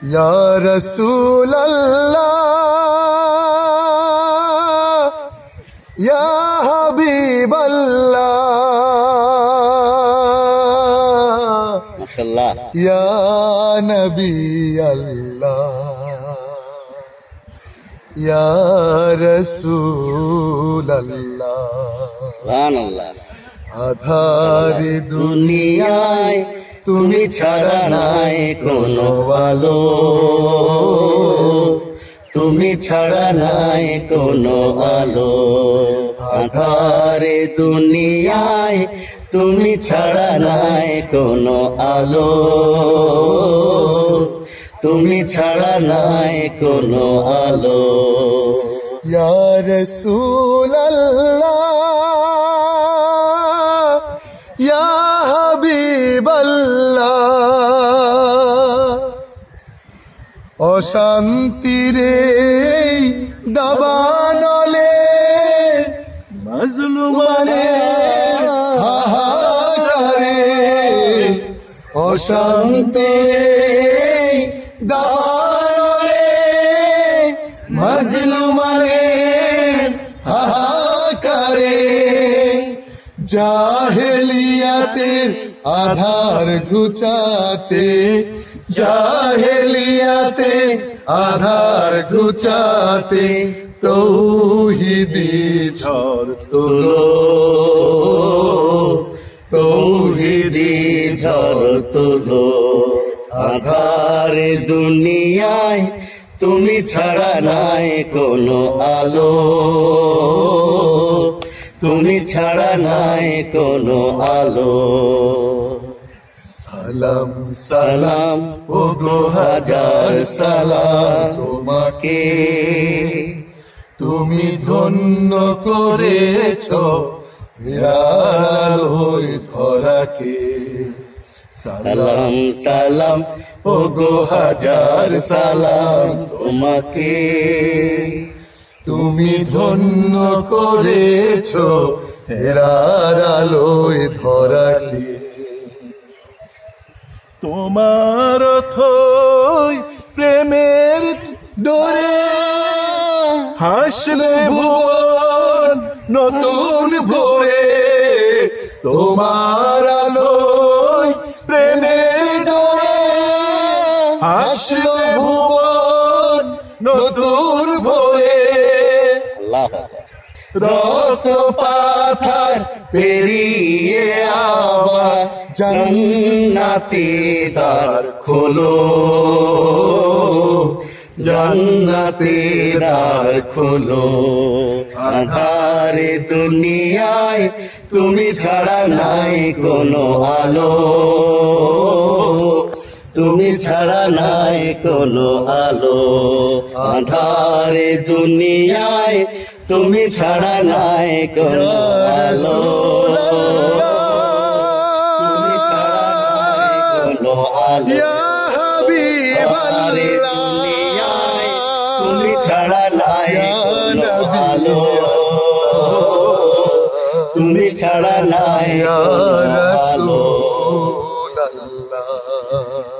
ইয়া রাসূলাল্লাহ ইয়া হাবিবাল্লাহ মাশাআল্লাহ ইয়া নবী আল্লাহ ইয়া রাসূলাল্লাহ সুবহানাল্লাহ। আধার দুনিয়ায় তুমি ছাড়া নাই কোনো আলো, তুমি ছাড়া নাই কোনো আলো। আধার দুনিয়ায় তুমি ছাড়া নাই কোনো আলো, তুমি ছাড়া নাই কোনো আলো। ইয়া রাসূলাল্লাহ ইয়া হাবিবাল্লাহ অশান্তির এই দাবানলে মাজলুমানের হাহাকারে, অশান্তির এই দাবানলে মাজলুমানের হাহাকারে, জাহেলিয়াতের আধার ঘুচাতে, জাহেলিয়াতে আধার ঘুচাতে তৌহিদি ঝড় তোলো, তৌহিদি ঝড় তোলো। আধার দুনিয়ায় তুমি ছাড়া নাই কোনো আলো, তুমি ছাড়া নাই কোনো আলো। সালাম সালাম ও গো হাজার সালাম তোমাকে, তুমি ধন্য করেছ হেরার আলোয় ধরাকে। সালাম সালাম ও গো হাজার সালাম তোমাকে, তুমি ধন্য করেছ হেরার আলোয় ধরাকে। তোমার থই প্রেমের ডোরে হাসলে ভুবন নতুন ভোরে, তোমার আলোয় প্রেমের ডোরে হাসলে ভুবন নতুন ভোরে। আল্লাহ রক্ত পাথার পেরিয়ে আবার জান্নাতি দ্বার খোলো, জান্নাতি দ্বার খোলো। আধার দুনিয়ায় তুমি ছাড়া নাই কোনো আলো, তুমি ছাড়া নাই কোনো আলো। আধার দুনিয়ায় তুমি ছাড়া নাই কোনো আলো, তুমি ছাড়া নাই কোনো আলো। ইয়া হাবিবাল্লাহ দুনিয়ায় তুমি ছাড়া নাই কোনো আলো, তুমি ছাড়া নাই ইয়া কোনো আলো। রাসূলাল্লাহ।